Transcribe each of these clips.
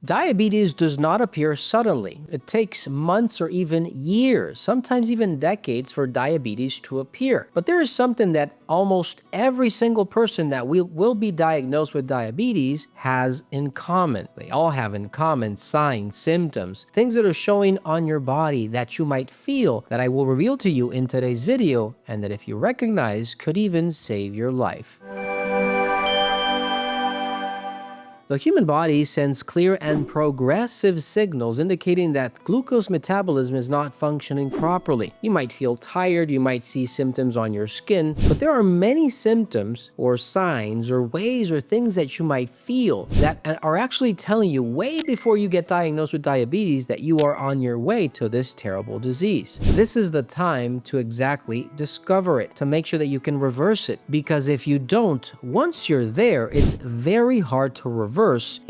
Diabetes does not appear suddenly. It takes months or even years, sometimes even decades, for diabetes to appear. But there is something that almost every single person that will be diagnosed with diabetes has in common. They all have in common signs, symptoms, things that are showing on your body that you might feel, that I will reveal to you in today's video, and that if you recognize could even save your life. The human body sends clear and progressive signals indicating that glucose metabolism is not functioning properly. You might feel tired, you might see symptoms on your skin, but there are many symptoms or signs or ways or things that you might feel that are actually telling you way before you get diagnosed with diabetes that you are on your way to this terrible disease. This is the time to exactly discover it, to make sure that you can reverse it, because if you don't, once you're there, it's very hard to reverse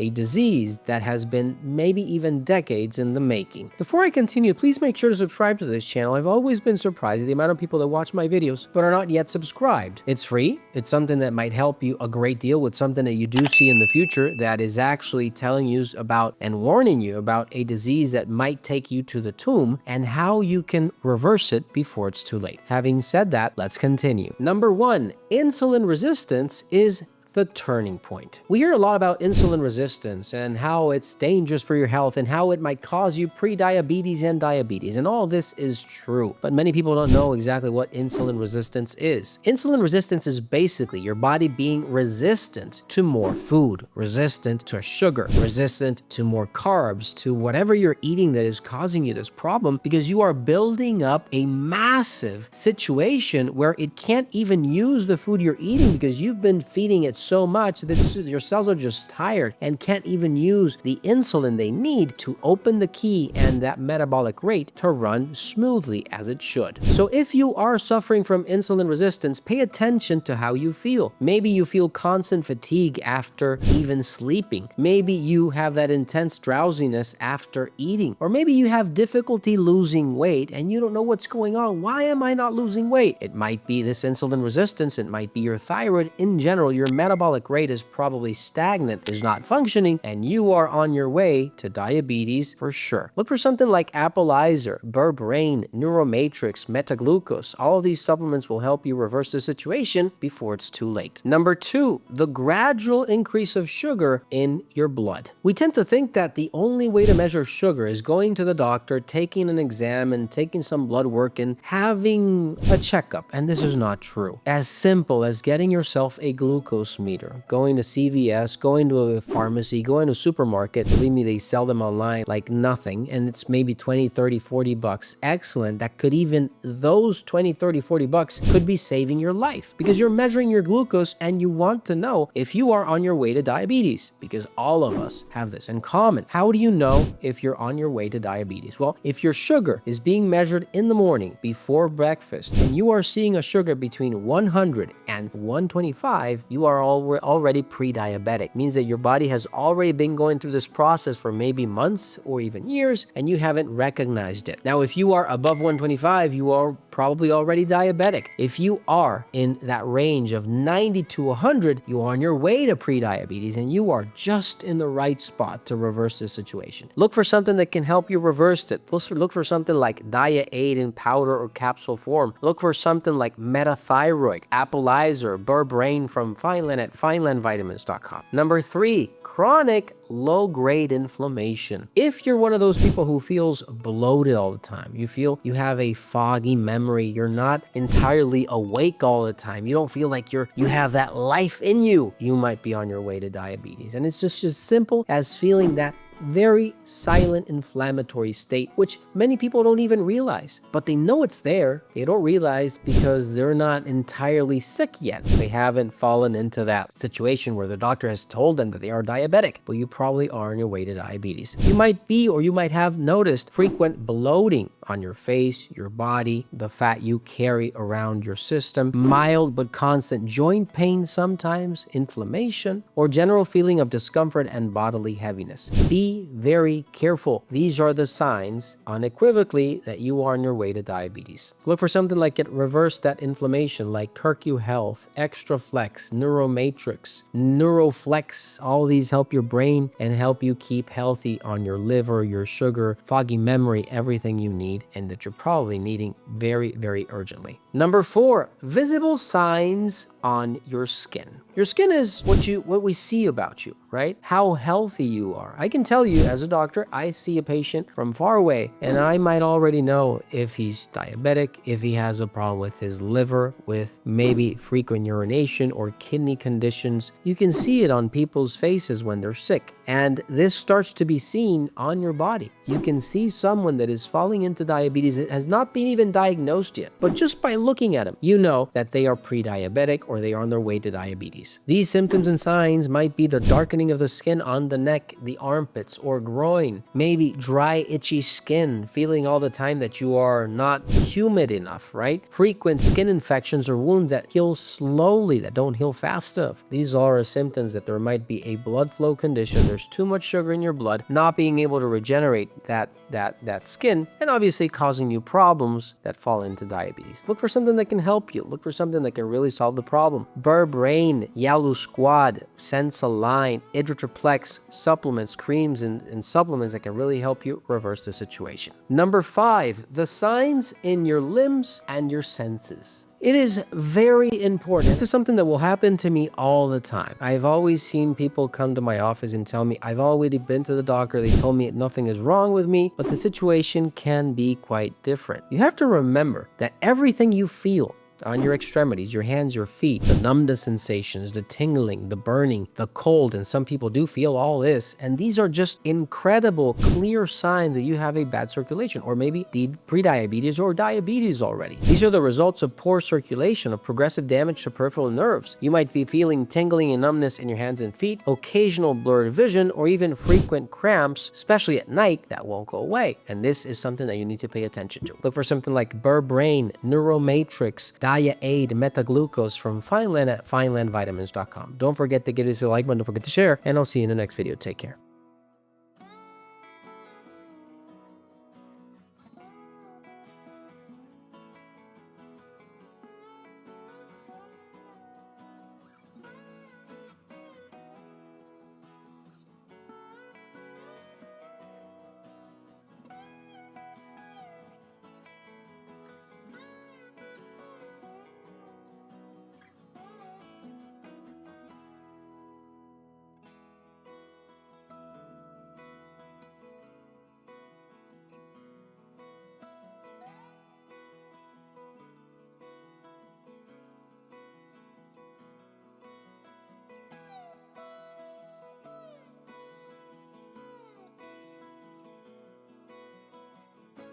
a disease that has been maybe even decades in the making. Before I continue, please make sure to subscribe to this channel. I've always been surprised at the amount of people that watch my videos but are not yet subscribed. It's free. It's something that might help you a great deal with something that you do see in the future that is actually telling you about and warning you about a disease that might take you to the tomb and how you can reverse it before it's too late. Having said that, let's continue. Number 1, insulin resistance is the turning point. We hear a lot about insulin resistance and how it's dangerous for your health and how it might cause you pre-diabetes and diabetes, and all this is true. But many people don't know exactly what insulin resistance is. Insulin resistance is basically your body being resistant to more food, resistant to sugar, resistant to more carbs, to whatever you're eating that is causing you this problem, because you are building up a massive situation where it can't even use the food you're eating because you've been feeding it so much that your cells are just tired and can't even use the insulin they need to open the key and that metabolic rate to run smoothly as it should. So if you are suffering from insulin resistance, pay attention to how you feel. Maybe you feel constant fatigue after even sleeping. Maybe you have that intense drowsiness after eating. Or maybe you have difficulty losing weight and you don't know what's going on. Why am I not losing weight? It might be this insulin resistance. It might be your thyroid. In general, your metabolic rate is probably stagnant, is not functioning, and you are on your way to diabetes for sure. Look for something like Applizer, Berbrain, Neuromatrix, Metaglucose. All of these supplements will help you reverse the situation before it's too late. Number 2, the gradual increase of sugar in your blood. We tend to think that the only way to measure sugar is going to the doctor, taking an exam and taking some blood work and having a checkup, and this is not true. As simple as getting yourself a glucose meter, going to CVS, going to a pharmacy, going to a supermarket. Believe me, they sell them online like nothing, and it's maybe 20, 30, 40 bucks. Excellent. That could even, those 20, 30, 40 bucks could be saving your life because you're measuring your glucose and you want to know if you are on your way to diabetes, because all of us have this in common. How do you know if you're on your way to diabetes? Well, if your sugar is being measured in the morning before breakfast and you are seeing a sugar between 100 and 125, you are already pre-diabetic. Means that your body has already been going through this process for maybe months or even years and you haven't recognized it. Now, if you are above 125, you are probably already diabetic. If you are in that range of 90 to 100, you are on your way to pre-diabetes and you are just in the right spot to reverse this situation. Look for something that can help you reverse it. Look for something like Dia 8 in powder or capsule form. Look for something like Metathyroid, Applizer, Berbrain from Fineland at finelandvitamins.com. Number 3, chronic low-grade inflammation. If you're one of those people who feels bloated all the time, you feel you have a foggy memory, you're not entirely awake all the time, you don't feel like you have that life in you, you might be on your way to diabetes. And it's just as simple as feeling that very silent inflammatory state, which many people don't even realize, but they know it's there. They don't realize because they're not entirely sick yet. They haven't fallen into that situation where the doctor has told them that they are diabetic, but you probably are on your way to diabetes. You might be, or you might have noticed frequent bloating on your face, your body, the fat you carry around your system, mild but constant joint pain sometimes, inflammation, or general feeling of discomfort and bodily heaviness. Be very careful. These are the signs, unequivocally, that you are on your way to diabetes. Look for something like it reverse that inflammation, like Kirku Health, Extra Flex, Neuromatrix, Neuroflex. All these help your brain and help you keep healthy on your liver, your sugar, foggy memory, everything you need and that you're probably needing very, very urgently. Number 4, visible signs on your skin. Your skin is what we see about you, right? How healthy you are. I can tell you as a doctor, I see a patient from far away and I might already know if he's diabetic, if he has a problem with his liver, with maybe frequent urination or kidney conditions. You can see it on people's faces when they're sick. And this starts to be seen on your body. You can see someone that is falling into diabetes that has not been even diagnosed yet. But just by looking at them, you know that they are pre-diabetic or they are on their way to diabetes. These symptoms and signs might be the darkening of the skin on the neck, the armpits, or groin. Maybe dry, itchy skin, feeling all the time that you are not humid enough, right? Frequent skin infections or wounds that heal slowly, that don't heal fast enough. These are symptoms that there might be a blood flow condition. There's too much sugar in your blood, not being able to regenerate that skin, and obviously causing you problems that fall into diabetes. Look for something that can help you. Look for something that can really solve the problem. Berberine, Yalu Squad, Sensoline, Idritriplex, supplements, creams, and supplements that can really help you reverse the situation. Number 5, the signs in your limbs and your senses. It is very important. This is something that will happen to me all the time. I've always seen people come to my office and tell me, I've already been to the doctor, they told me nothing is wrong with me, but the situation can be quite different. You have to remember that everything you feel on your extremities, your hands, your feet, the numbness sensations, the tingling, the burning, the cold, and some people do feel all this, and these are just incredible, clear signs that you have a bad circulation, or maybe pre-diabetes or diabetes already. These are the results of poor circulation, of progressive damage to peripheral nerves. You might be feeling tingling and numbness in your hands and feet, occasional blurred vision, or even frequent cramps, especially at night, that won't go away. And this is something that you need to pay attention to. Look for something like Berberine, Neuromatrix, Dia Aid, Metaglucose from Fineland at finelandvitamins.com. Don't forget to give this a like button, don't forget to share, and I'll see you in the next video. Take care.